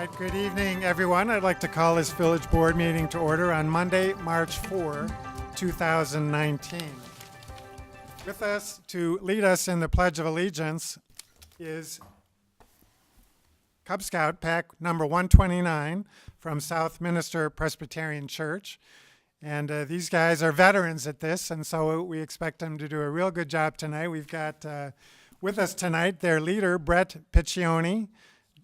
right, good evening, everyone. I'd like to call this village board meeting to order on Monday, March 4, 2019. With us to lead us in the Pledge of Allegiance is Cub Scout Pack number 129 from Southminster Presbyterian Church. And these guys are veterans at this, and so we expect them to do a real good job tonight. We've got with us tonight their leader, Bert Piccioni,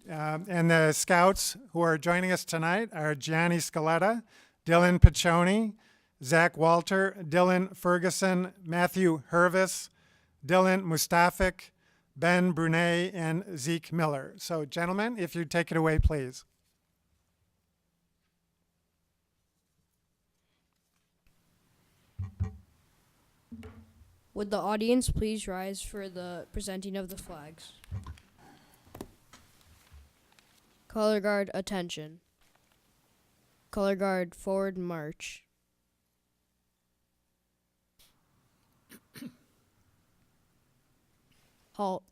and the scouts who are joining us tonight are Gianni Scaletta, Dylan Piccioni, Zach Walter, Dylan Ferguson, Matthew Hervis, Dylan Mustafik, Ben Brunet, and Zeke Miller. So, gentlemen, if you'd take it away, please. Would the audience please rise for the presenting of the flags? Color guard, attention. Color guard, forward march. Halt.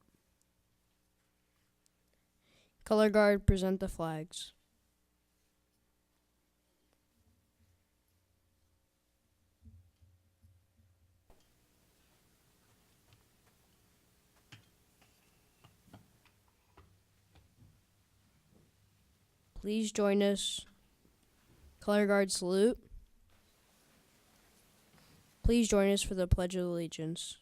Color guard, present the flags. Please join us. Color guard salute. Please join us for the Pledge of Allegiance.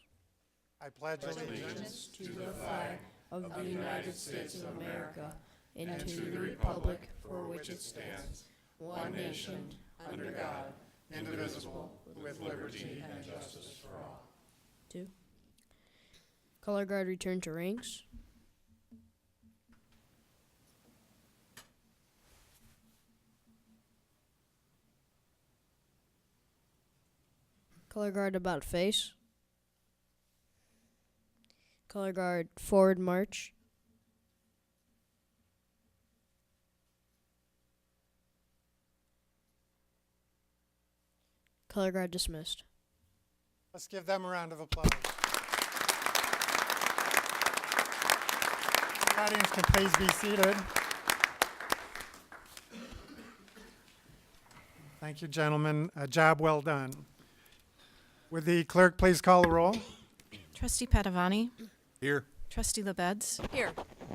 I pledge allegiance to the flag of the United States of America and to the republic for which it stands, one nation, under God, indivisible, with liberty and justice for all. 2. Color guard return to ranks. Color guard about face. Color guard forward march. Color guard dismissed. Let's give them a round of applause. The audience can please be seated. Thank you, gentlemen. A job well done. Would the clerk please call the roll? Trustee Padavani? Here. Trustee LaBedz? Here.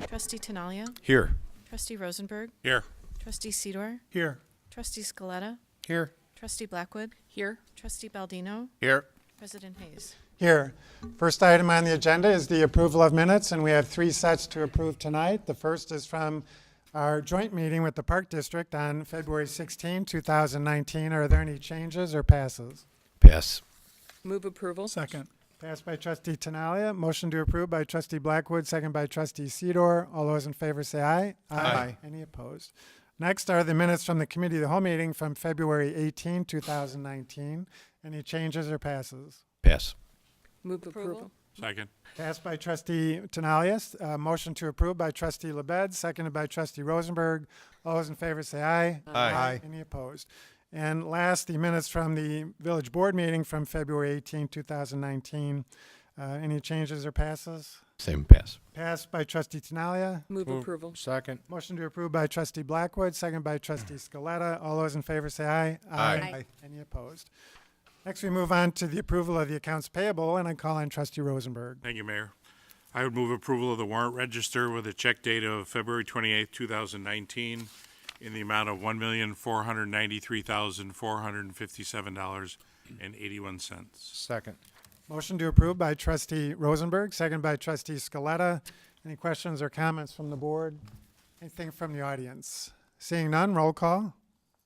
Trustee Tinaglia? Here. Trustee Rosenberg? Here. Trustee Sidor? Here. Trustee Scaletta? Here. Trustee Blackwood? Here. Trustee Baldino? Here. President Hayes? Here. First item on the agenda is the approval of minutes, and we have 3 sets to approve tonight. The first is from our joint meeting with the Park District on February 16, 2019. Are there any changes or passes? Pass. Move approval. Second. Passed by Trustee Tinaglia. Motion to approve by Trustee Blackwood, second by Trustee Sidor. All those in favor say aye. Aye. Any opposed? Next are the minutes from the Committee of the Whole meeting from February 18, 2019. Any changes or passes? Pass. Move approval. Second. Passed by Trustee Tinaglia. Motion to approve by Trustee LaBedz, seconded by Trustee Rosenberg. All those in favor say aye. Aye. Any opposed? And last, the minutes from the Village Board meeting from February 18, 2019. Any changes or passes? Same pass. Passed by Trustee Tinaglia. Move approval. Second. Motion to approve by Trustee Blackwood, second by Trustee Scaletta. All those in favor say aye. Aye. Any opposed? Next, we move on to the approval of the accounts payable, and I call on Trustee Rosenberg. Thank you, Mayor. I would move approval of the warrant register with a check date of February 28, 2019 in the amount of $1,493,457.81. Second. Motion to approve by Trustee Rosenberg, second by Trustee Scaletta. Any questions or comments from the board? Anything from the audience? Seeing none, roll call.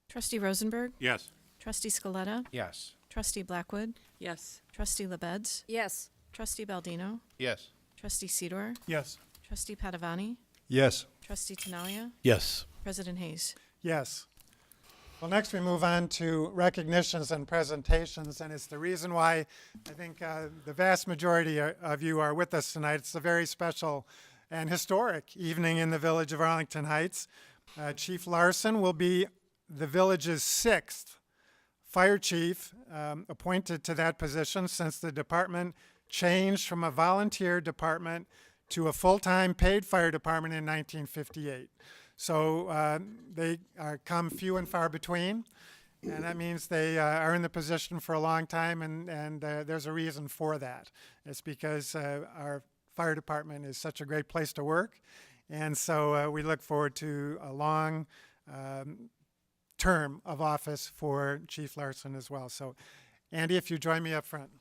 Trustee Rosenberg? Yes. Trustee Scaletta? Yes. Trustee Blackwood? Yes. Trustee LaBedz? Yes. Trustee Baldino? Yes. Trustee Sidor? Yes. Trustee Padavani? Yes. Trustee Tinaglia? Yes. President Hayes? Yes. Well, next we move on to recognitions and presentations, and it's the reason why I think the vast majority of you are with us tonight. It's a very special and historic evening in the village of Arlington Heights. Chief Larson will be the village's 6th fire chief appointed to that position since the department changed from a volunteer department to a full-time paid fire department in 1958. So they come few and far between. And that means they are in the position for a long time, and there's a reason for that. It's because our fire department is such a great place to work, and so we look forward to a long term of office for Chief Larson as well. So, Andy, if you join me up front.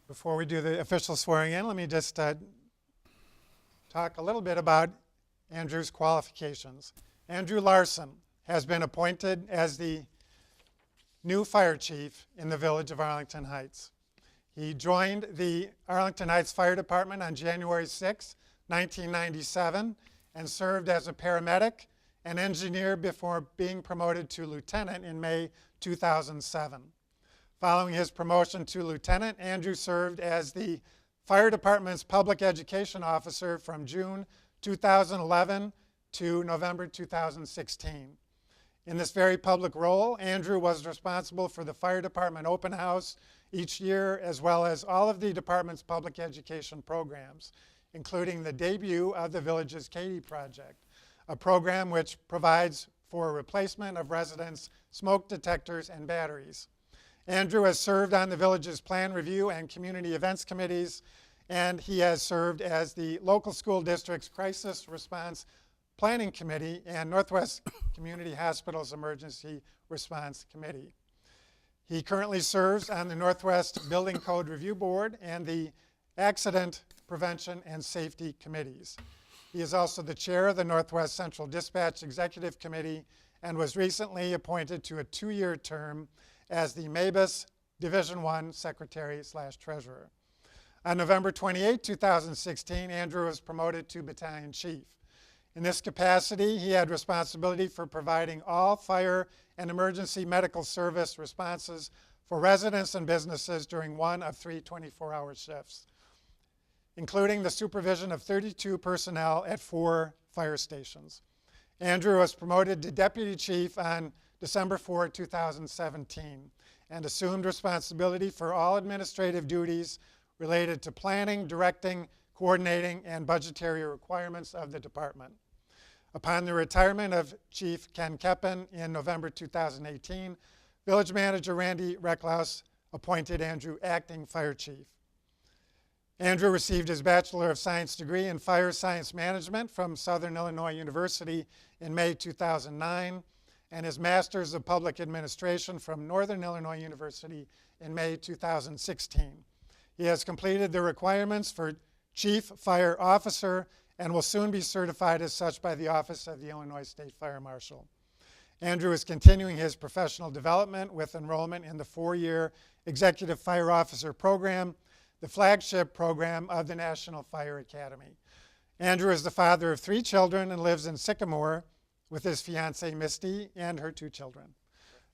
Before we do the official swearing in, let me just talk a little bit about Andrew's qualifications. Andrew Larson has been appointed as the new fire chief in the village of Arlington Heights. He joined the Arlington Heights Fire Department on January 6, 1997, and served as a paramedic and engineer before being promoted to lieutenant in May 2007. Following his promotion to lieutenant, Andrew served as the fire department's public education officer from June 2011 to November 2016. In this very public role, Andrew was responsible for the fire department open house each year, as well as all of the department's public education programs, including the debut of the village's Katie project, a program which provides for replacement of residents' smoke detectors and batteries. Andrew has served on the village's plan review and community events committees, and he has served as the local school district's crisis response planning committee and Northwest Community Hospital's emergency response committee. He currently serves on the Northwest Building Code Review Board and the Accident Prevention and Safety Committees. He is also the chair of the Northwest Central Dispatch Executive Committee and was recently appointed to a 2-year term as the MABUS Division I Secretary/Treasurer. On November 28, 2016, Andrew was promoted to Battalion Chief. In this capacity, he had responsibility for providing all fire and emergency medical service responses for residents and businesses during one of 3 24-hour shifts, including the supervision of 32 personnel at 4 fire stations. Andrew was promoted to Deputy Chief on December 4, 2017, and assumed responsibility for all administrative duties related to planning, directing, coordinating, and budgetary requirements of the department. Upon the retirement of Chief Ken Keppen in November 2018, Village Manager Randy Recklaus appointed Andrew acting fire chief. Andrew received his Bachelor of Science degree in Fire Science Management from Southern Illinois University in May 2009, and his Master's of Public Administration from Northern Illinois University in May 2016. He has completed the requirements for Chief Fire Officer and will soon be certified as such by the Office of the Illinois State Fire Marshal. Andrew is continuing his professional development with enrollment in the 4-year Executive Fire Officer Program, the flagship program of the National Fire Academy. Andrew is the father of 3 children and lives in Sycamore with his fiancée Misty and her 2 children.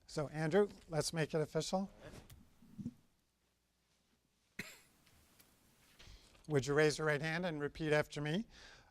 So Andrew, let's make it official. Would you raise your right hand and repeat after me?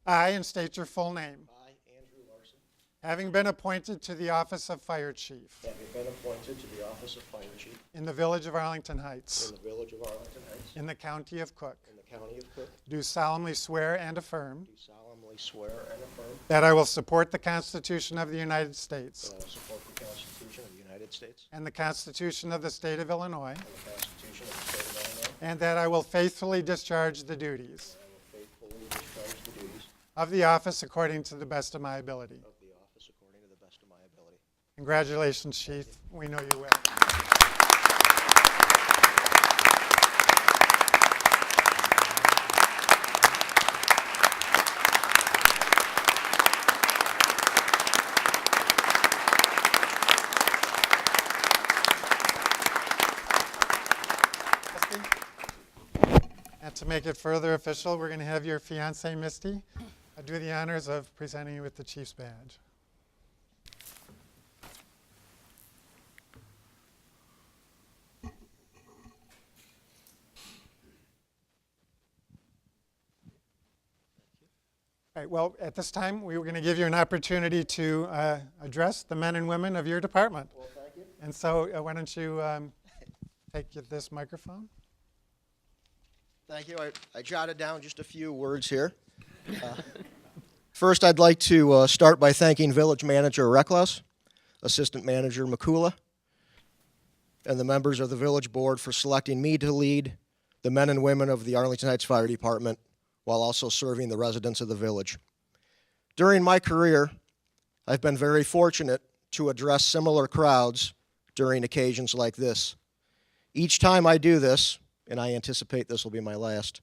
I, and state your full name. I, Andrew Larson, Having been appointed to the office of Fire Chief having been appointed to the office of Fire Chief in the village of Arlington Heights, in the village of Arlington Heights, in the county of Cook, in the county of Cook, do solemnly swear and affirm do solemnly swear and affirm that I will support the Constitution of the United States that I will support the Constitution of the United States and the Constitution of the State of Illinois, and the Constitution of the State of Illinois, and that I will faithfully discharge the duties and I will faithfully discharge the duties of the office according to the best of my ability. of the office according to the best of my ability. Congratulations, Chief. We know you will. And to make it further official, we're going to have your fiancée, Misty, do the honors of presenting you with the Chief's badge. All right, well, at this time, we were going to give you an opportunity to address the men and women of your department. Well, thank you. And so why don't you take this microphone? Thank you. I jotted down just a few words here. First, I'd like to start by thanking Village Manager Reckless, Assistant Manager Makula, and the members of the Village Board for selecting me to lead the men and women of the Arlington Heights Fire Department while also serving the residents of the village. During my career, I've been very fortunate to address similar crowds during occasions like this. Each time I do this, and I anticipate this will be my last,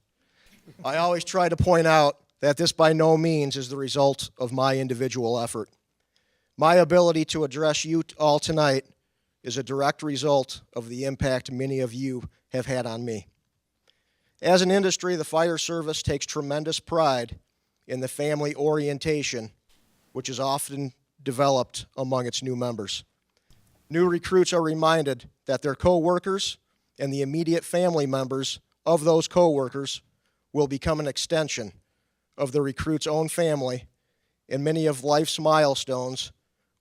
I always try to point out that this by no means is the result of my individual effort. My ability to address you all tonight is a direct result of the impact many of you have had on me. As an industry, the fire service takes tremendous pride in the family orientation, which is often developed among its new members. New recruits are reminded that their co-workers and the immediate family members of those co-workers will become an extension of the recruit's own family, and many of life's milestones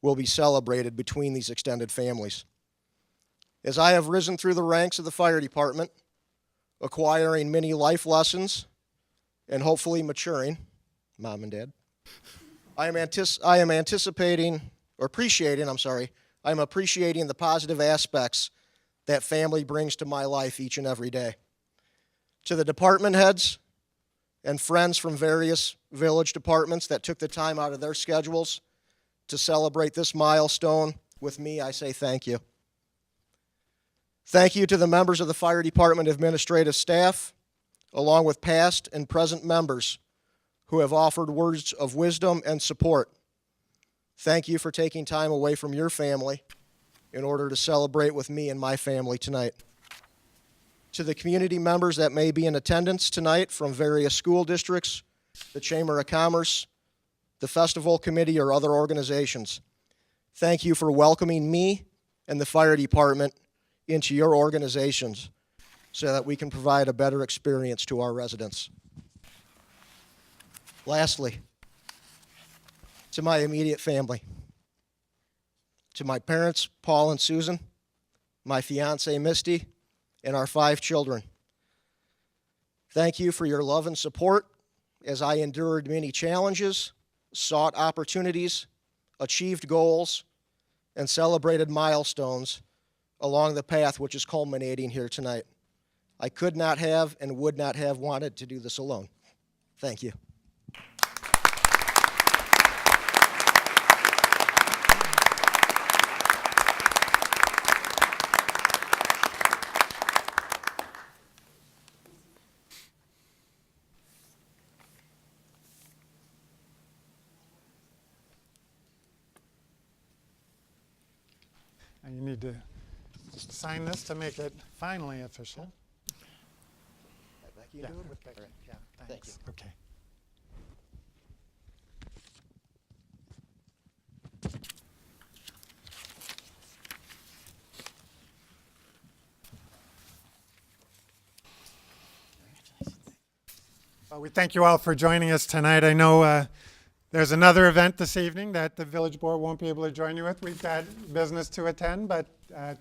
will be celebrated between these extended families. As I have risen through the ranks of the fire department, acquiring many life lessons and hopefully maturing, Mom and Dad, I am appreciating the positive aspects that family brings to my life each and every day. To the department heads and friends from various village departments that took the time out of their schedules to celebrate this milestone with me, I say thank you. Thank you to the members of the fire department administrative staff, along with past and present members who have offered words of wisdom and support. Thank you for taking time away from your family in order to celebrate with me and my family tonight. To the community members that may be in attendance tonight from various school districts, the Chamber of Commerce, the Festival Committee, or other organizations, thank you for welcoming me and the fire department into your organizations so that we can provide a better experience to our residents. Lastly, to my immediate family, to my parents, Paul and Susan, my fiancée, Misty, and our 5 children. Thank you for your love and support as I endured many challenges, sought opportunities, achieved goals, and celebrated milestones along the path which is culminating here tonight. I could not have and would not have wanted to do this alone. Thank you. And you need to sign this to make it finally official. You Yeah, do it? with Becky. Yeah, Thank thanks. Okay. Well, we thank you all for joining us tonight. I know there's another event this evening that the village board won't be able to join you with. We've got business to attend, but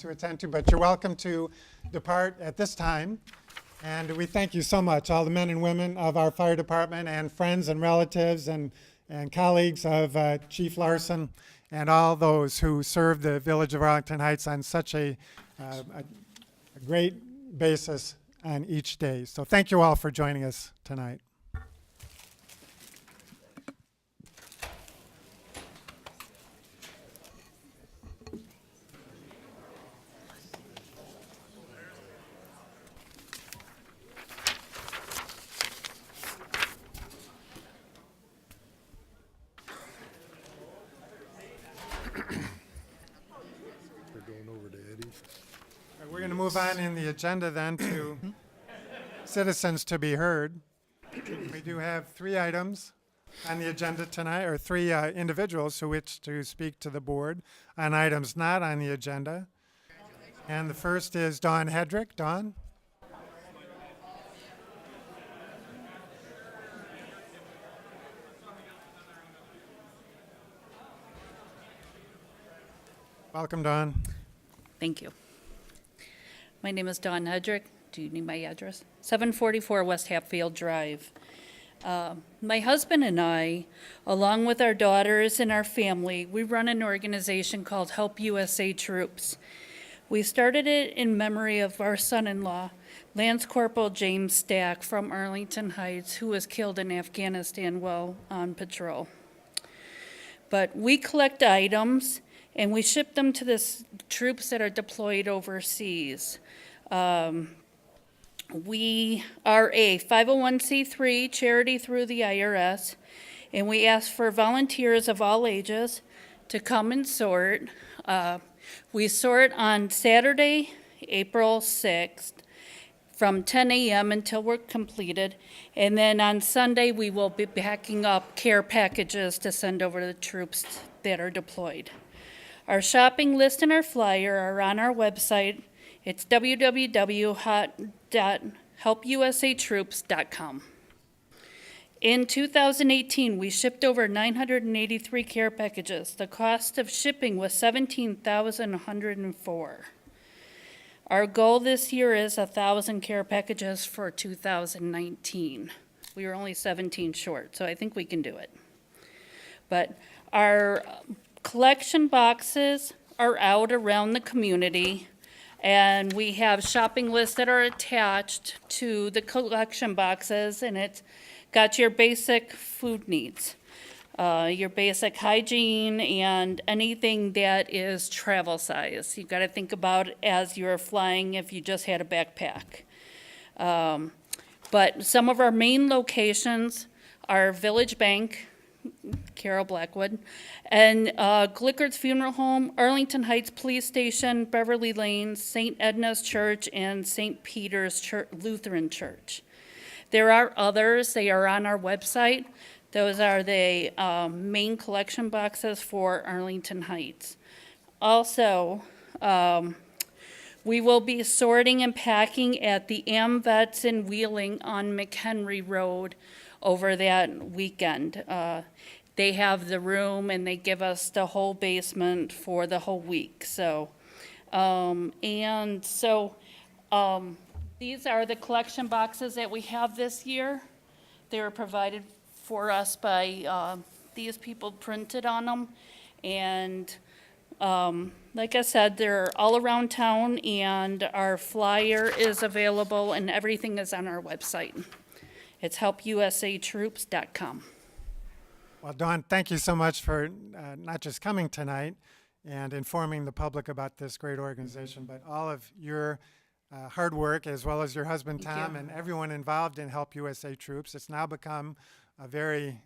you're welcome to depart at this time. And we thank you so much, all the men and women of our fire department and friends and relatives and colleagues of Chief Larson and all those who serve the village of Arlington Heights on such a great basis on each day. So thank you all for joining us tonight. We're going to move on in the agenda then to citizens to be heard. We do have 3 items on the agenda tonight, or 3 individuals who wish to speak to the board on items not on the agenda. And the first is Dawn Hedrick. Dawn? Welcome, Dawn. Thank you. My name is Dawn Hedrick. Do you need my address? 744 West Hatfield Drive. My husband and I, along with our daughters and our family, we run an organization called Help USA Troops. We started it in memory of our son-in-law, Lance Corporal James Stack from Arlington Heights, who was killed in Afghanistan while on patrol. But we collect items and we ship them to the troops that are deployed overseas. We are a 501c3 charity through the IRS, and we ask for volunteers of all ages to come and sort. We sort on Saturday, April 6th, from 10 a.m. until we're completed. And then on Sunday, we will be packing up care packages to send over to the troops that are deployed. Our shopping list and our flyer are on our website. It's www.helpusatroops.com. In 2018, we shipped over 983 care packages. The cost of shipping was $17,104. Our goal this year is 1,000 care packages for 2019. We were only 17 short, so I think we can do it. But our collection boxes are out around the community, and we have shopping lists that are attached to the collection boxes, and it's got your basic food needs, your basic hygiene, and anything that is travel size. You've got to think about it as you're flying if you just had a backpack. But some of our main locations are Village Bank, Carol Blackwood, and Glicker's Funeral Home, Arlington Heights Police Station, Beverly Lanes, St. Edna's Church, and St. Peter's Lutheran Church. There are others. They are on our website. Those are the main collection boxes for Arlington Heights. Also, we will be sorting and packing at the AmVets in Wheeling on McHenry Road over that weekend. They have the room and they give us the whole basement for the whole week. So, these are the collection boxes that we have this year. They were provided for us by these people printed on them. And like I said, they're all around town, and our flyer is available and everything is on our website. It's helpusatroops.com. Well, Dawn, thank you so much for not just coming tonight and informing the public about this great organization, but all of your hard work, as well as your husband, Thank Tom, you. and everyone involved in Help USA Troops. It's now become a very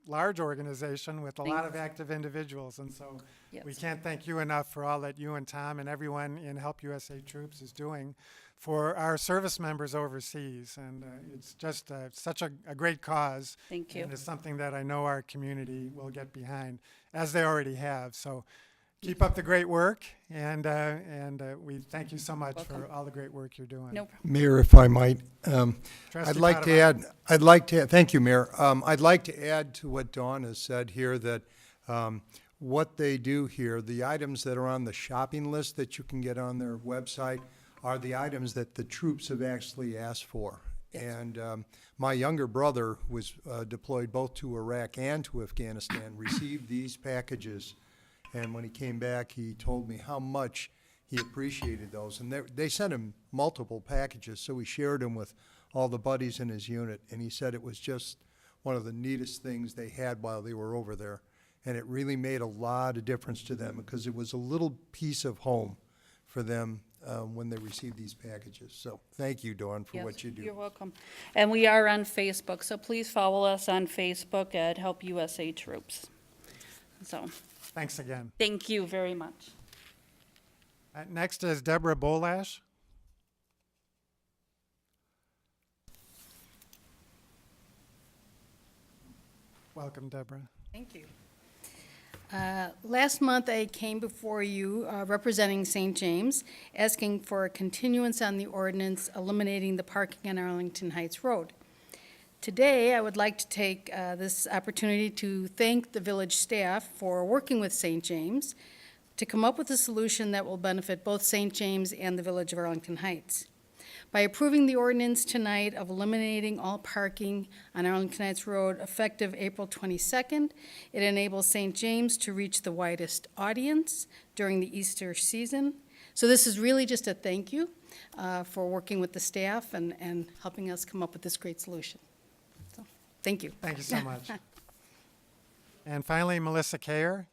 large organization with a lot of Thanks. active individuals, and so Yes. we can't thank you enough for all that you and Tom and everyone in Help USA Troops is doing for our service members overseas. And it's just such a great cause. Thank you. And it's something that I know our community will get behind, as they already have. So keep up the great work, and we thank you so much for all the great work you're doing. No problem. Mayor, if I might, Trustee I'd like to Padavani. add, thank you, Mayor. I'd like to add to what Dawn has said here that what they do here, the items that are on the shopping list that you can get on their website are the items that the troops have actually asked for. And my younger brother was deployed both to Iraq and to Afghanistan, received these packages. And when he came back, he told me how much he appreciated those. And they sent him multiple packages, so he shared them with all the buddies in his unit. And he said it was just one of the neatest things they had while they were over there. And it really made a lot of difference to them because it was a little piece of home for them when they received these packages. So thank you, Dawn, for Yes, what you do. You're welcome. And we are on Facebook, so please follow us on Facebook at Help USA Troops. So, Thanks again. thank you very much. Next is Deborah Bolash. Welcome, Deborah. Thank you. Last month, I came before you representing St. James, asking for a continuance on the ordinance eliminating the parking on Arlington Heights Road. Today, I would like to take this opportunity to thank the village staff for working with St. James. to come up with a solution that will benefit both St. James and the Village of Arlington Heights. By approving the ordinance tonight of eliminating all parking on Arlington Heights Road effective April 22nd, it enables St. James to reach the widest audience during the Easter season. So this is really just a thank you for working with the staff and helping us come up with this great solution. So, thank you. Thank you so much. And finally, Melissa Kayer.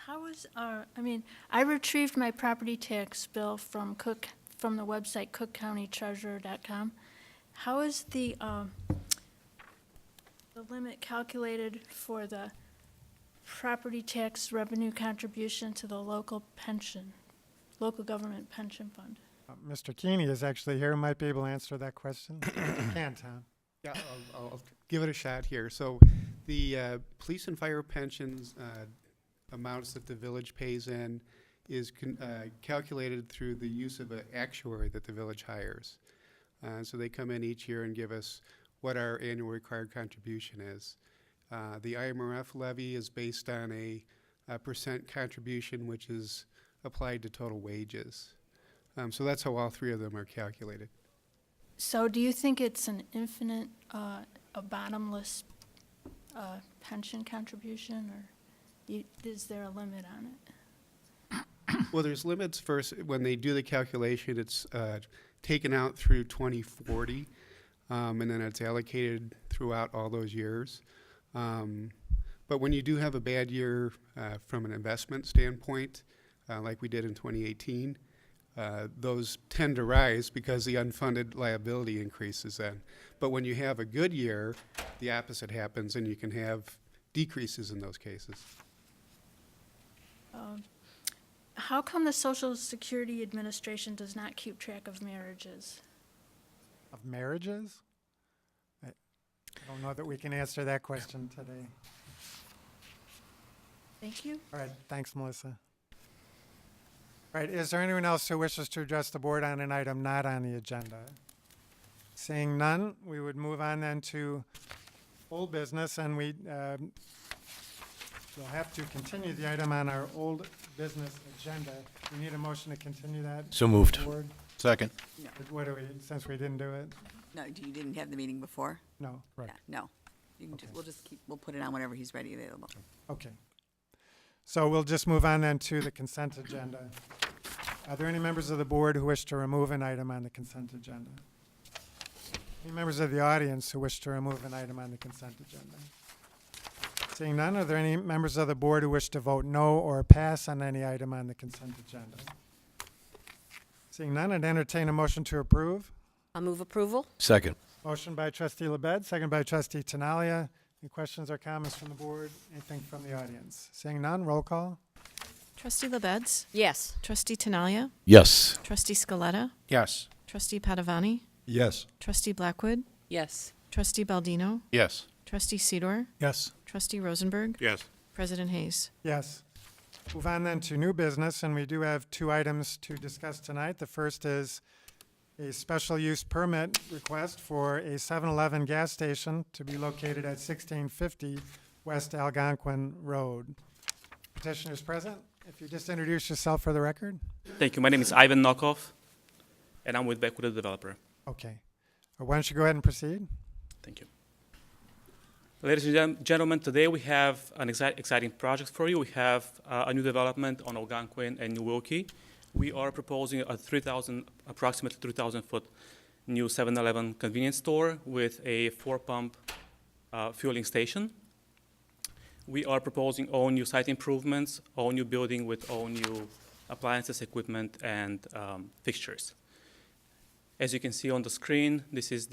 How is I retrieved my property tax bill from the website cookcountytreasurer.com. How is the limit calculated for the property tax revenue contribution to the local government pension fund? Mr. Keeney is actually here, might be able to answer that question. You can, Tom. Yeah, I'll give it a shot here. So the police and fire pensions amounts that the village pays in is calculated through the use of an actuary that the village hires. So they come in each year and give us what our annual required contribution is. The IMRF levy is based on a percent contribution, which is applied to total wages. So that's how all three of them are calculated. So do you think it's an infinite, a bottomless pension contribution, or is there a limit on it? Well, there's limits first. When they do the calculation, it's taken out through 2040, and then it's allocated throughout all those years. But when you do have a bad year from an investment standpoint, like we did in 2018, those tend to rise because the unfunded liability increases then. But when you have a good year, the opposite happens, and you can have decreases in those cases. How come the Social Security Administration does not keep track of marriages? Of marriages? I don't know that we can answer that question today. Thank you. All right, thanks, Melissa. All right, is there anyone else who wishes to address the board on an item not on the agenda? Seeing none, we would move on then to old business, and we'll have to continue the item on our old business agenda. We need a motion to continue that. So moved. Board. Second. What do we, since we didn't do it? No, you didn't have the meeting before? No. Yeah, no. You can we'll put it on whenever he's ready available. Okay. So we'll just move on then to the consent agenda. Are there any members of the board who wish to remove an item on the consent agenda? Any members of the audience who wish to remove an item on the consent agenda? Seeing none, are there any members of the board who wish to vote no or pass on any item on the consent agenda? Seeing none, I'd entertain a motion to approve. I'll move approval. Second. Motion by trustee LaBedz, second by trustee Tinaglia. Any questions or comments from the board? Anything from the audience? Seeing none, roll call. Trustee LaBedz? Yes. Trustee Tinaglia? Yes. Trustee Scaletta? Yes. Trustee Padavani? Yes. Trustee Blackwood? Yes. Trustee Baldino? Yes. Trustee Sidor? Yes. Trustee Rosenberg? Yes. President Hayes? Yes. Move on then to new business, and we do have two items to discuss tonight. The first is a special use permit request for a 7-Eleven gas station to be located at 1650 West Algonquin Road. Petitioners present, if you just introduce yourself for the record. Thank you. My name is Ivan Nokov, and I'm with Blackwood, the developer. Okay. Why don't you go ahead and proceed? Thank you. Ladies and gentlemen, today we have an exciting project for you. We have a new development on Algonquin and New Wilkie. We are proposing a approximately 3,000 foot new 7-Eleven convenience store with a 4-pump fueling station. We are proposing all new site improvements, all new building with all new appliances, equipment, and fixtures. As you can see on the screen, this is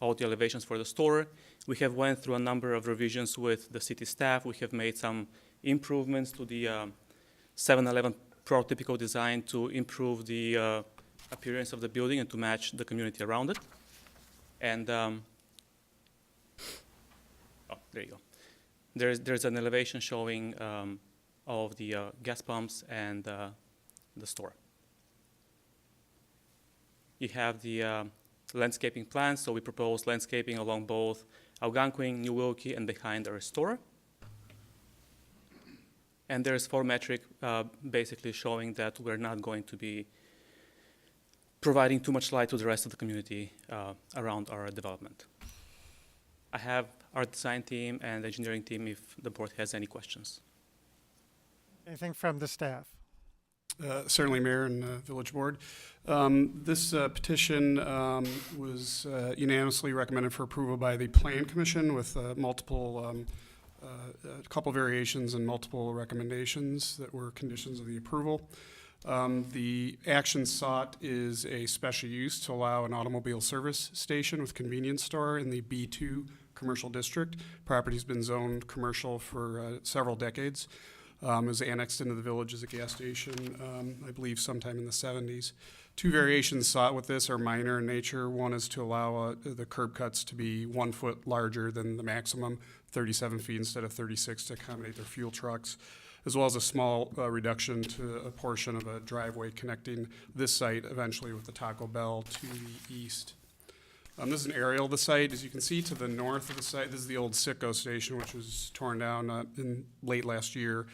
all the elevations for the store. We have went through a number of revisions with the city staff. We have made some improvements to the 7-Eleven prototypical design to improve the appearance of the building and to match the community around it. And oh, there you go. There's an elevation showing all of the gas pumps and the store. You have the landscaping plan, so we propose landscaping along both Algonquin, New Wilkie, and behind our store. And there's photometric basically showing that we're not going to be providing too much light to the rest of the community around our development. I have our design team and engineering team if the board has any questions. Anything from the staff? Certainly, Mayor and Village Board. This petition was unanimously recommended for approval by the Plan Commission with a couple variations and multiple recommendations that were conditions of the approval. The action sought is a special use to allow an automobile service station with convenience store in the B2 commercial district. Property's been zoned commercial for several decades. It was annexed into the village as a gas station, I believe sometime in the 70s. Two variations sought with this are minor in nature. One is to allow the curb cuts to be 1 foot larger than the maximum, 37 feet instead of 36 to accommodate their fuel trucks, as well as a small reduction to a portion of a driveway connecting this site eventually with the Taco Bell to the east. This is an aerial of the site. As you can see to the north of the site, this is the old Citgo station, which was torn down in late last year.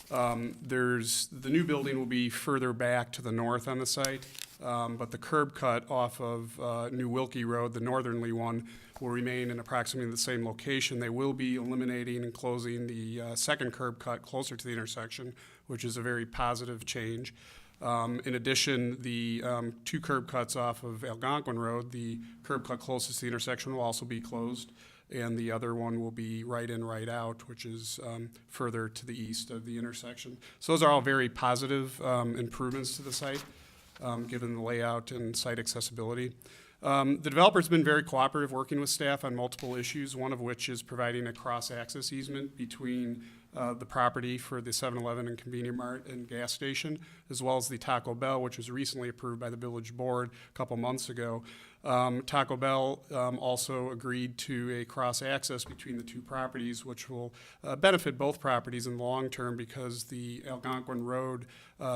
The new building will be further back to the north on the site, but the curb cut off of New Wilkie Road, the northerly one, will remain in approximately the same location. They will be eliminating and closing the second curb cut closer to the intersection, which is a very positive change. In addition, the two curb cuts off of Algonquin Road, the curb cut closest to the intersection will also be closed, and the other one will be right in, right out, which is further to the east of the intersection. So those are all very positive improvements to the site, given the layout and site accessibility. The developer's been very cooperative working with staff on multiple issues, one of which is providing a cross-access easement between the property for the 7-Eleven and Convenient Mart and gas station, as well as the Taco Bell, which was recently approved by the Village Board a couple months ago. Taco Bell also agreed to a cross-access between the two properties, which will benefit both properties in the long term because the Algonquin Road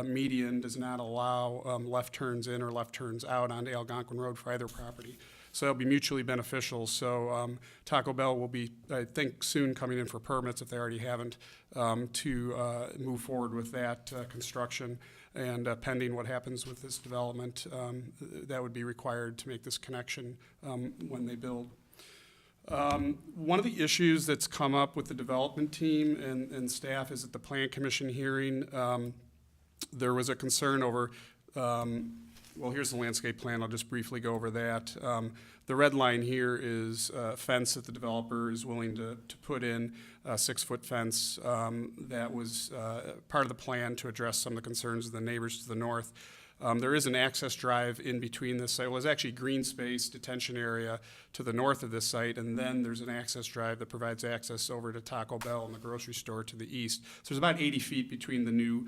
median does not allow left turns in or left turns out onto Algonquin Road for either property. So it'll be mutually beneficial. So Taco Bell will be, I think, soon coming in for permits, if they already haven't, to move forward with that construction. And pending what happens with this development, that would be required to make this connection when they build. One of the issues that's come up with the development team and staff is at the Plan Commission hearing, there was a concern over well, here's the landscape plan. I'll just briefly go over that. The red line here is a fence that the developer is willing to put in, a 6-foot fence that was part of the plan to address some of the concerns of the neighbors to the north. There is an access drive in between this site. Well, there's actually green space detention area to the north of this site, and then there's an access drive that provides access over to Taco Bell and the grocery store to the east. So there's about 80 feet between the new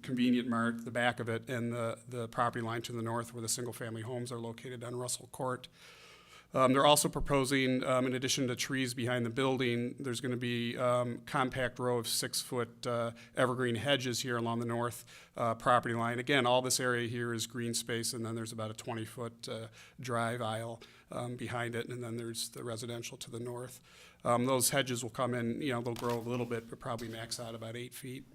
Convenient Mart, the back of it, and the property line to the north where the single-family homes are located on Russell Court. They're also proposing, in addition to trees behind the building, there's going to be compact row of 6-foot evergreen hedges here along the north property line. Again, all this area here is green space, and then there's about a 20-foot drive aisle behind it, and then there's the residential to the north. Those hedges will come in, they'll grow a little bit, but probably max out about 8 feet.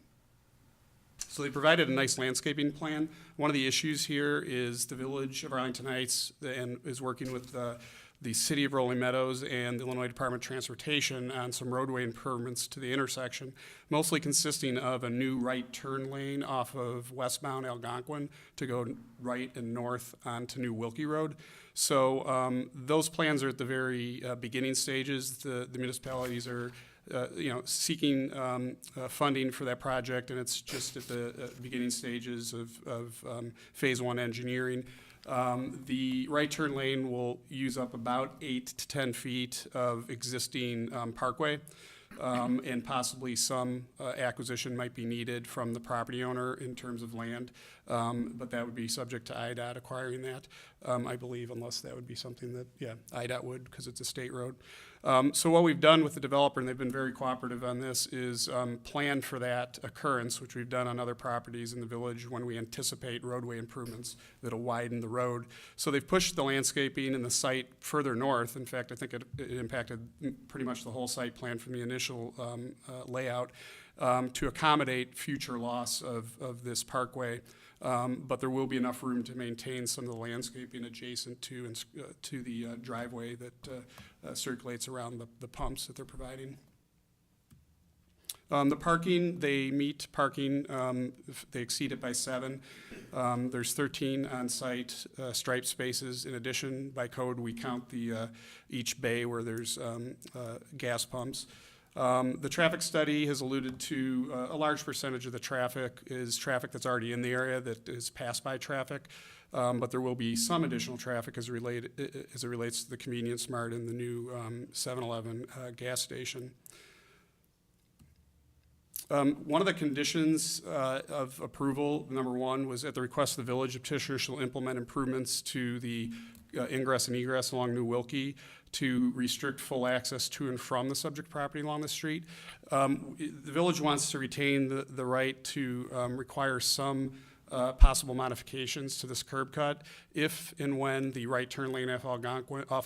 So they provided a nice landscaping plan. One of the issues here is the Village of Arlington Heights and is working with the City of Rolling Meadows and the Illinois Department of Transportation on some roadway improvements to the intersection, mostly consisting of a new right turn lane off of westbound Algonquin to go right and north onto New Wilkie Road. So those plans are at the very beginning stages. The municipalities are seeking funding for that project, and it's just at the beginning stages of phase 1 engineering. The right turn lane will use up about 8 to 10 feet of existing parkway, and possibly some acquisition might be needed from the property owner in terms of land, but that would be subject to IDOT acquiring that, I believe, unless that would be something that, IDOT would, because it's a state road. So what we've done with the developer, and they've been very cooperative on this, is plan for that occurrence, which we've done on other properties in the village when we anticipate roadway improvements that'll widen the road. So they've pushed the landscaping and the site further north. In fact, I think it impacted pretty much the whole site plan from the initial layout to accommodate future loss of this parkway. But there will be enough room to maintain some of the landscaping adjacent to the driveway that circulates around the pumps that they're providing. The parking, they meet parking, if they exceed it by 7. There's 13 on-site striped spaces. In addition, by code, we count each bay where there's gas pumps. The traffic study has alluded to a large percentage of the traffic is traffic that's already in the area that is pass-by traffic, but there will be some additional traffic as it relates to the Convenience Mart and the new 7-Eleven gas station. One of the conditions of approval, number 1, was at the request of the village, the petitioner shall implement improvements to the ingress and egress along New Wilkie to restrict full access to and from the subject property along the street. The village wants to retain the right to require some possible modifications to this curb cut if and when the right turn lane off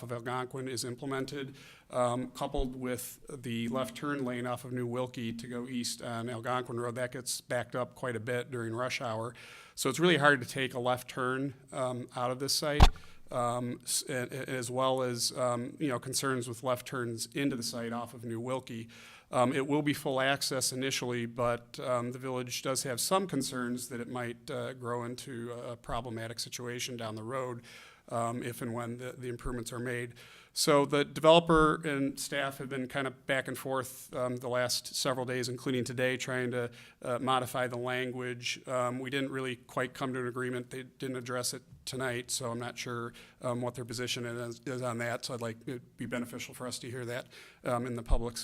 of Algonquin is implemented, coupled with the left turn lane off of New Wilkie to go east on Algonquin Road. That gets backed up quite a bit during rush hour. So it's really hard to take a left turn out of this site. As well as concerns with left turns into the site off of New Wilkie. It will be full access initially, but the village does have some concerns that it might grow into a problematic situation down the road if and when the improvements are made. So the developer and staff have been kind of back and forth the last several days, including today, trying to modify the language. We didn't really quite come to an agreement. They didn't address it tonight, so I'm not sure what their position is on that. So I'd like it be beneficial for us to hear that in the public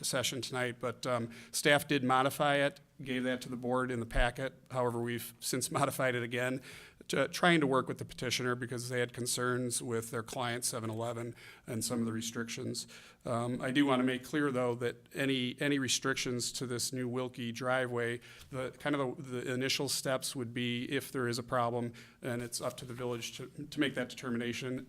session tonight. But staff did modify it, gave that to the board in the packet. However, we've since modified it again, trying to work with the petitioner because they had concerns with their client 7-Eleven and some of the restrictions. I do want to make clear, though, that any restrictions to this New Wilkie driveway, the initial steps would be if there is a problem, and it's up to the village to make that determination,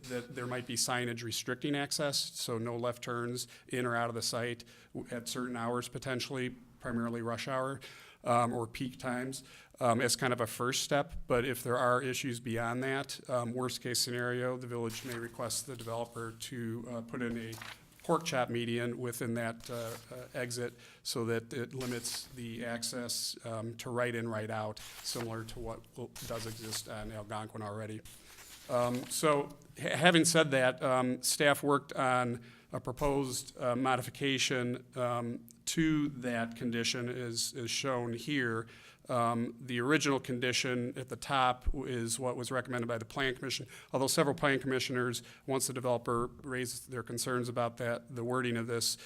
that there might be signage restricting access, so no left turns in or out of the site at certain hours potentially, primarily rush hour or peak times. As kind of a first step, but if there are issues beyond that, worst case scenario, the village may request the developer to put in a pork chop median within that exit so that it limits the access to right in, right out, similar to what does exist on Algonquin already. So having said that, staff worked on a proposed modification to that condition is shown here. The original condition at the top is what was recommended by the Plan Commission, although several Plan Commissioners, once the developer raised their concerns about the wording of this,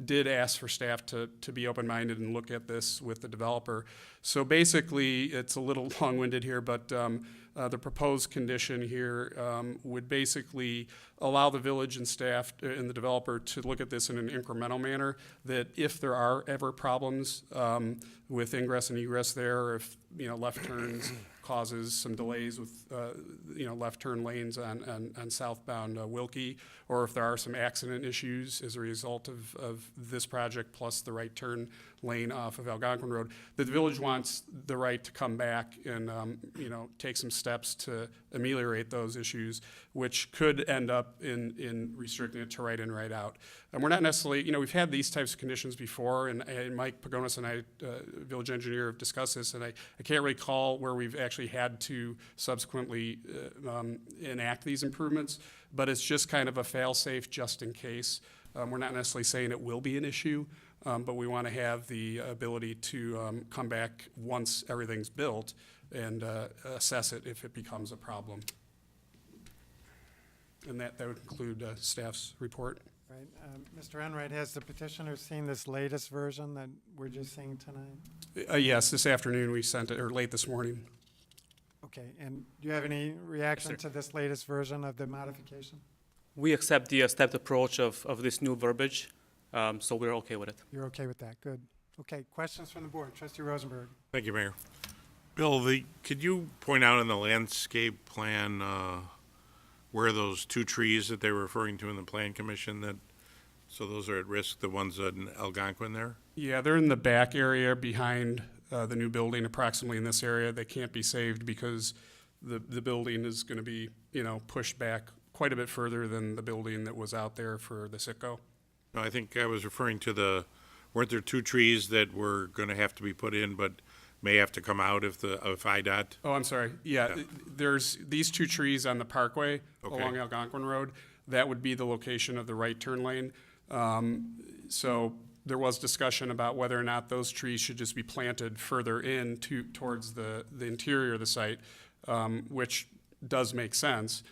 did ask for staff to be open-minded and look at this with the developer. So basically, it's a little long-winded here, but the proposed condition here would basically allow the village and staff and the developer to look at this in an incremental manner, that if there are ever problems with ingress and egress there, or if left turns causes some delays with left turn lanes on southbound Wilkie, or if there are some accident issues as a result of this project plus the right turn lane off of Algonquin Road, the village wants the right to come back and take some steps to ameliorate those issues, which could end up in restricting it to right in, right out. And we're not necessarily, we've had these types of conditions before, and Mike Pagonis and I, village engineer, have discussed this, and I can't recall where we've actually had to subsequently enact these improvements, but it's just kind of a fail-safe just in case. We're not necessarily saying it will be an issue, but we want to have the ability to come back once everything's built and assess it if it becomes a problem. And that would conclude staff's report. Right. Mr. Enright, has the petitioner seen this latest version that we're just seeing tonight? Yes, this afternoon we sent it, or late this morning. Okay, and do you have any reaction to this latest version of the modification? We accept the stepped approach of this new verbiage, so we're okay with it. You're okay with that? Good. Okay, questions from the board? Trustee Rosenberg. Thank you, Mayor. Bill, could you point out in the landscape plan where those 2 trees that they were referring to in the Plan Commission so those are at risk, the ones in Algonquin there? Yeah, they're in the back area behind the new building, approximately in this area. They can't be saved because the building is going to be, pushed back quite a bit further than the building that was out there for the Sitco. No, I think I was referring to weren't there 2 trees that were going to have to be put in but may have to come out if IDOT? Oh, I'm sorry. Yeah, there's these 2 trees on the parkway along Okay. Algonquin Road. That would be the location of the right turn lane. So there was discussion about whether or not those trees should just be planted further in towards the interior of the site, which does make sense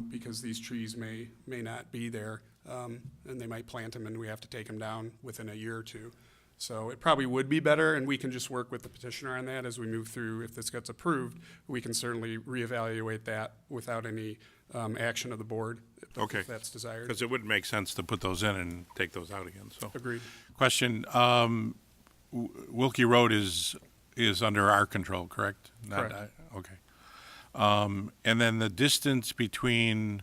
because these trees may not be there, and they might plant them and we have to take them down within a year or 2. So it probably would be better, and we can just work with the petitioner on that as we move through. If this gets approved, we can certainly reevaluate that without any action of the board, if that's desired. Because it wouldn't make sense to put those in and take those out again, so. Agreed. Question, Wilkie Road is under our control, correct? Correct. Okay. And then the distance between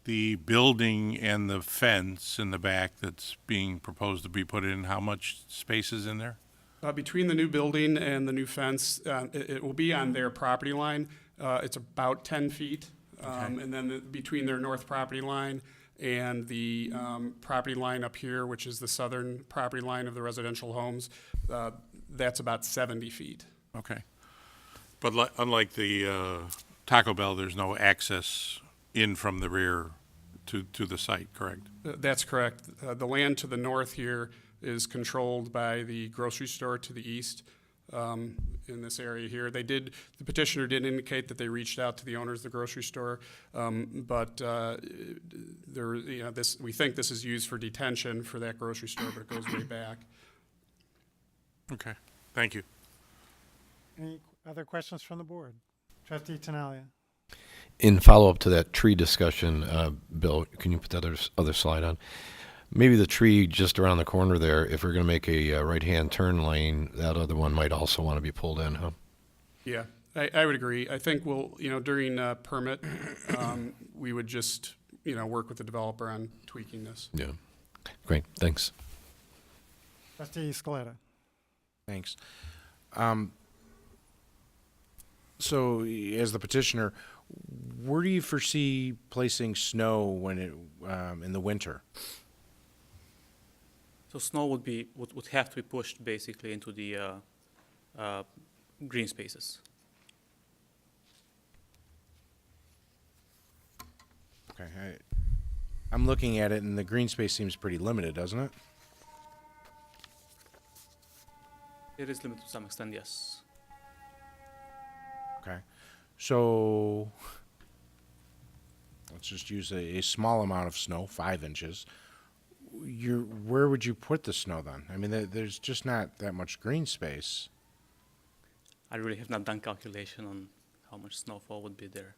the building and the fence in the back that's being proposed to be put in, how much space is in there? Between the new building and the new fence, it will be on their property line. It's about 10 feet. And then between their north property line and the property line up here, which is the southern property line of the residential homes, that's about 70 feet. Okay. But unlike the Taco Bell, there's no access in from the rear to the site, correct? That's correct. The land to the north here is controlled by the grocery store to the east in this area here. The petitioner did indicate that they reached out to the owners of the grocery store, but we think this is used for detention for that grocery store, but it goes way back. Okay, thank you. Any other questions from the board? Trustee Tinaglia. In follow-up to that tree discussion, Bill, can you put that other slide on? Maybe the tree just around the corner there, if we're going to make a right-hand turn lane, that other one might also want to be pulled in, huh? Yeah, I would agree. I think during permit, we would just, work with the developer on tweaking this. Yeah. Great, thanks. Trustee Scaletta. Thanks. So, as the petitioner, where do you foresee placing snow when in the winter? So snow would have to be pushed basically into the green spaces. Okay, I'm looking at it, and the green space seems pretty limited, doesn't it? It is limited to some extent, yes. Okay, so let's just use a small amount of snow, 5 inches. Where would you put the snow then? I mean, there's just not that much green space. I really have not done calculation on how much snowfall would be there.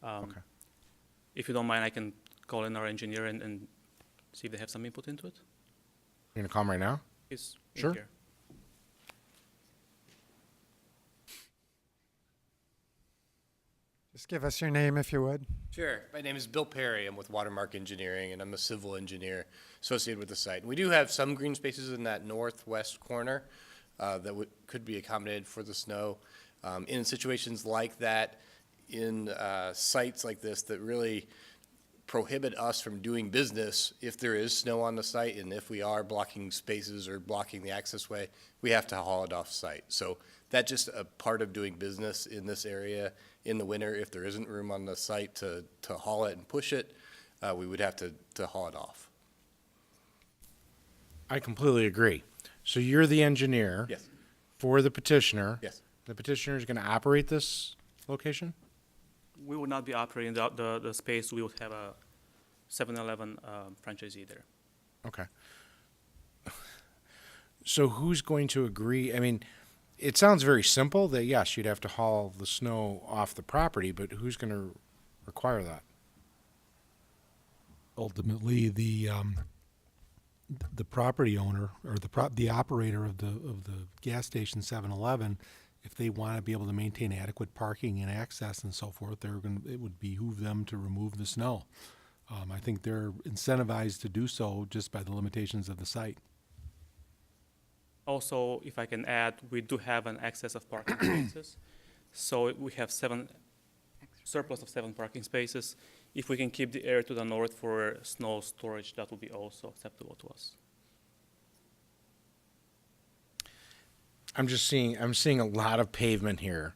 Okay. If you don't mind, I can call in our engineer and see if they have some input into it. You're gonna call him right now? He's in Sure. here. Just give us your name if you would. Sure. My name is Bill Perry. I'm with Watermark Engineering, and I'm a civil engineer associated with the site. We do have some green spaces in that northwest corner that could be accommodated for the snow. In situations like that, in sites like this that really prohibit us from doing business, if there is snow on the site and if we are blocking spaces or blocking the access way, we have to haul it off site. So that's just a part of doing business in this area. In the winter, if there isn't room on the site to haul it and push it, we would have to haul it off. I completely agree. So you're the engineer. Yes. For the petitioner. Yes. The petitioner is going to operate this location? We would not be operating the space. We would have a 7-Eleven franchisee there. Okay. So who's going to agree? I mean, it sounds very simple that, yes, you'd have to haul the snow off the property, but who's going to require that? ultimately the property owner or the operator of the gas station 7-Eleven, if they want to be able to maintain adequate parking and access and so forth, it would behoove them to remove the snow. I think they're incentivized to do so just by the limitations of the site. Also, if I can add, we do have an excess of parking spaces. So we have surplus of 7 parking spaces. If we can keep the area to the north for snow storage, that would be also acceptable to us. I'm seeing a lot of pavement here,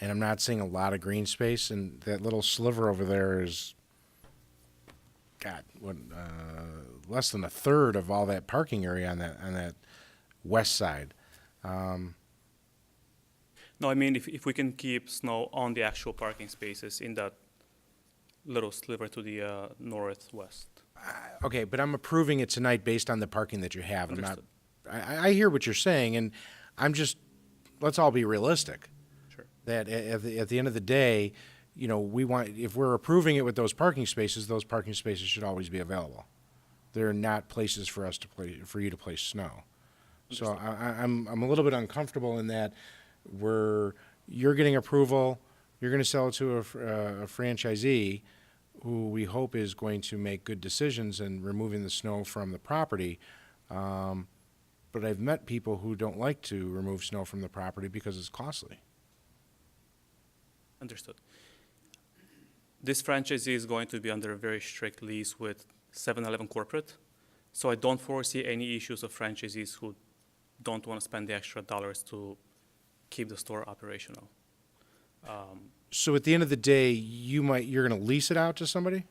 and I'm not seeing a lot of green space, and that little sliver over there is, God, less than a third of all that parking area on that west side. No, I mean, if we can keep snow on the actual parking spaces in that little sliver to the northwest. Okay, but I'm approving it tonight based on the parking that you have. Understood. I hear what you're saying, and let's all be realistic. Sure. That at the end of the day, if we're approving it with those parking spaces should always be available. They're not places for you to place snow. Understood. So I'm a little bit uncomfortable in that you're getting approval, you're going to sell it to a franchisee who we hope is going to make good decisions in removing the snow from the property. But I've met people who don't like to remove snow from the property because it's costly. Understood. This franchisee is going to be under a very strict lease with 7-Eleven corporate, so I don't foresee any issues of franchisees who don't want to spend the extra dollars to keep the store operational. So at the end of the day, you're going to lease it out to somebody?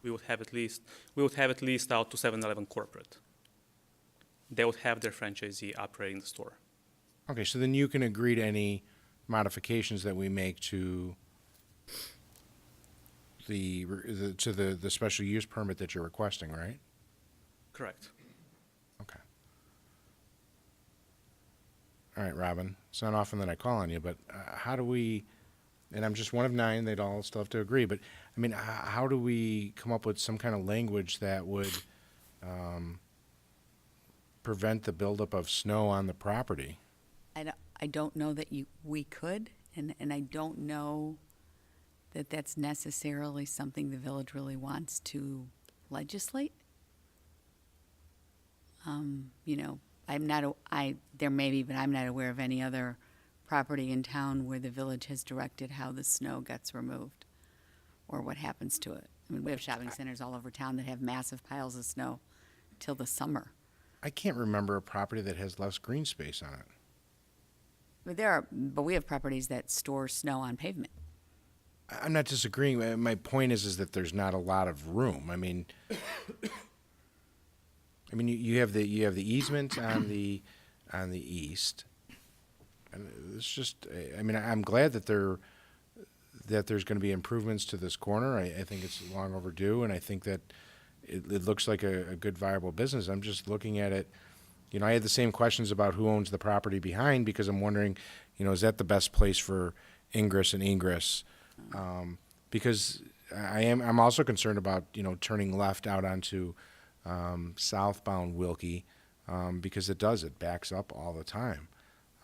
We would have it leased out to 7-Eleven corporate. They would have their franchisee operating the store. Okay, so then you can agree to any modifications that we make to the special use permit that you're requesting, right? Correct. Okay. All right, Robin, it's not often that I call on you, but how do we, and I'm just one of 9, they'd all still have to agree, but I mean, how do we come up with some kind of language that would prevent the buildup of snow on the property? I don't know that we could, and I don't know that that's necessarily something the village really wants to legislate. There may be, but I'm not aware of any other property in town where the village has directed how the snow gets removed or what happens to it. I mean, we have shopping centers all over town that have massive piles of snow till the summer. I can't remember a property that has less green space on it. But we have properties that store snow on pavement. I'm not disagreeing. My point is that there's not a lot of room. I mean, you have the easement on the east, and it's just. I mean, I'm glad that there's going to be improvements to this corner. I think it's long overdue, and I think that it looks like a good viable business. I'm just looking at it. I had the same questions about who owns the property behind because I'm wondering, is that the best place for ingress and egress? Because I'm also concerned about turning left out onto southbound Wilkie because it backs up all the time.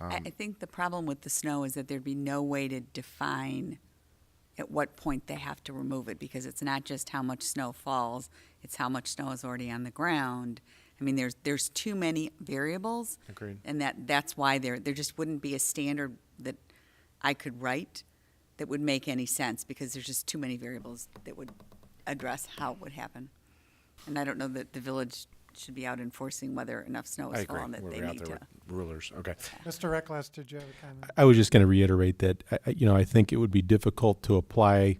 I think the problem with the snow is that there'd be no way to define at what point they have to remove it because it's not just how much snow falls, it's how much snow is already on the ground. I mean, there's too many variables. Agreed. And that's why there just wouldn't be a standard that I could write that would make any sense because there's just too many variables that would address how it would happen. And I don't know that the village should be out enforcing whether enough snow is fallen that they need to. Rulers, okay. Mr. Reckless, did you have a comment? I was just going to reiterate that, I think it would be difficult to apply,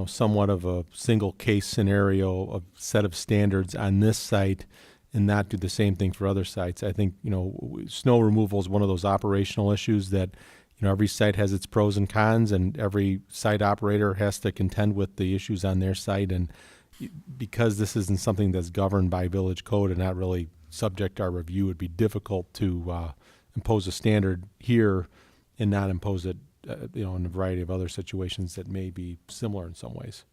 somewhat of a single case scenario, a set of standards on this site and not do the same thing for other sites. I think, snow removal is one of those operational issues that, every site has its pros and cons and every site operator has to contend with the issues on their site. And because this isn't something that's governed by village code and not really subject to our review, it'd be difficult to impose a standard here and not impose it, in a variety of other situations that may be similar in some ways.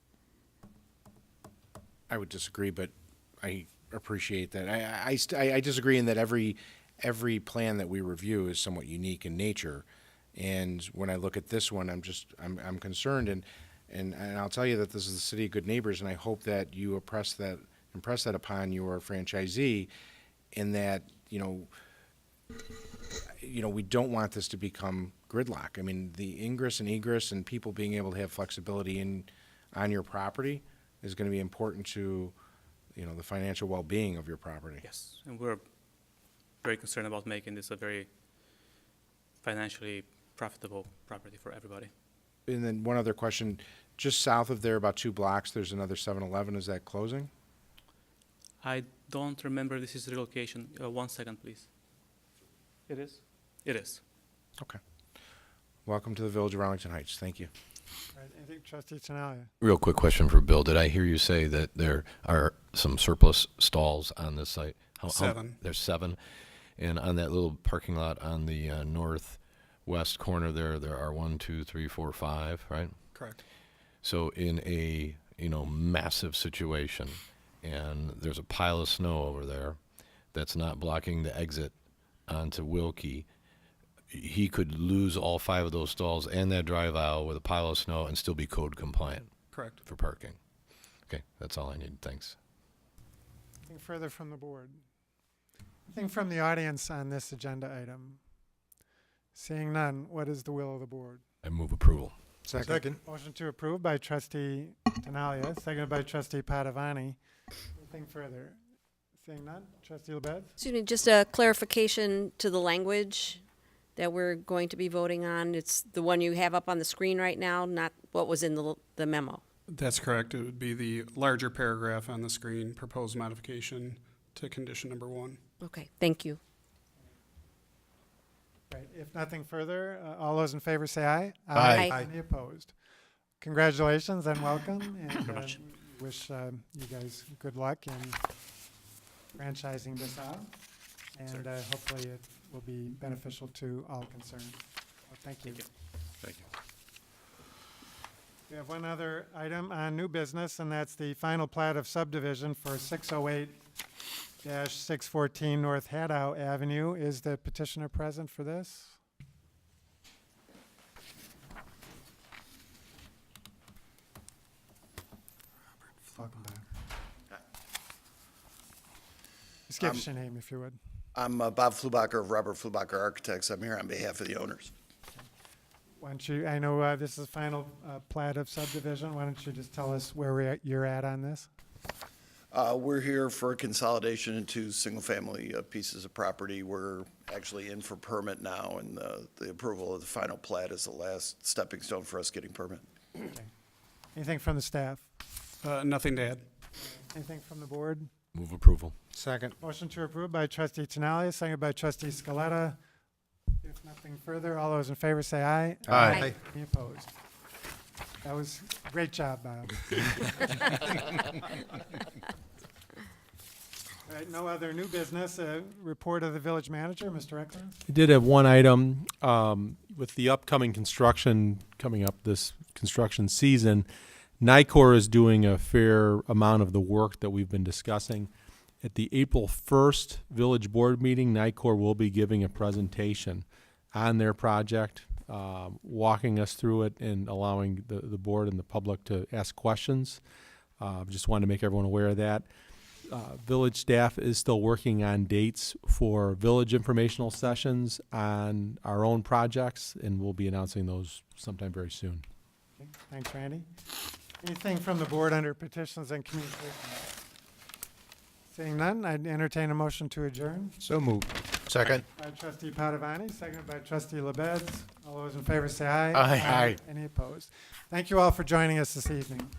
I would disagree, but I appreciate that. I disagree in that every plan that we review is somewhat unique in nature. And when I look at this one, I'm concerned, and I'll tell you that this is the city of good neighbors, and I hope that you impress that upon your franchisee, in that, we don't want this to become gridlock. I mean, the ingress and egress and people being able to have flexibility on your property is going to be important to, the financial well-being of your property. Yes, and we're very concerned about making this a very financially profitable property for everybody. And then one other question, just south of there, about 2 blocks, there's another 7-Eleven. Is that closing? I don't remember this is the location. 1 second, please. It is? It is. Okay. Welcome to the Village of Arlington Heights. Thank you. All right, anything, Trustee Tinaglia? Real quick question for Bill. Did I hear you say that there are some surplus stalls on this site? 7. There's 7. And on that little parking lot on the northwest corner there are 1, 2, 3, 4, 5, right? Correct. So in a, massive situation, and there's a pile of snow over there that's not blocking the exit onto Wilkie, he could lose all 5 of those stalls and that drive aisle with a pile of snow and still be code compliant. Correct. For parking. Okay, that's all I need. Thanks. Anything further from the board? Anything from the audience on this agenda item? Seeing none, what is the will of the board? I move approval. Second. Motion to approve by Trustee Tinaglia, seconded by Trustee Padavani. Anything further? Seeing none, Trustee LaBedz? Excuse me, just a clarification to the language that we're going to be voting on. It's the one you have up on the screen right now, not what was in the memo. That's correct. It would be the larger paragraph on the screen, proposed modification to condition number 1. Okay, thank you. Right, if nothing further, all those in favor say aye. Aye. Aye. Any opposed? Congratulations and welcome, and Very much. wish you guys good luck in franchising this out, and hopefully it will be beneficial to all concerned. Well, thank you. Thank you. We have one other item on new business, and that's the final plat of subdivision for 608-614 North Haddow Avenue. Is the petitioner present for this? Welcome back. Just give us your name, if you would. I'm Bob Flubacher of Robert Flubacher Architects. I'm here on behalf of the owners. Why don't you, I know this is final plat of subdivision. Why don't you just tell us where you're at on this? We're here for consolidation into single-family pieces of property. We're actually in for permit now, and the approval of the final plat is the last stepping stone for us getting permit. Okay. Anything from the staff? Nothing to add. Anything from the board? Move approval. Second. Motion to approve by Trustee Tinaglia, seconded by Trustee Scaletta. If nothing further, all those in favor say aye. Aye. Any opposed? That was a great job, Bob. All right, no other new business. Report of the village manager, Mr. Eckler. I did have one item with the upcoming construction coming up this construction season. NICOR is doing a fair amount of the work that we've been discussing. At the April 1st Village Board meeting, NICOR will be giving a presentation on their project, walking us through it and allowing the board and the public to ask questions. Just wanted to make everyone aware of that. Village staff is still working on dates for village informational sessions on our own projects, and we'll be announcing those sometime very soon. Okay, thanks, Randy. Anything from the board under petitions and communications? Seeing none, I'd entertain a motion to adjourn. So moved. Second. By Trustee Padavani, seconded by Trustee LaBedz. All those in favor say aye. Aye. Aye. Any opposed? Thank you all for joining us this evening.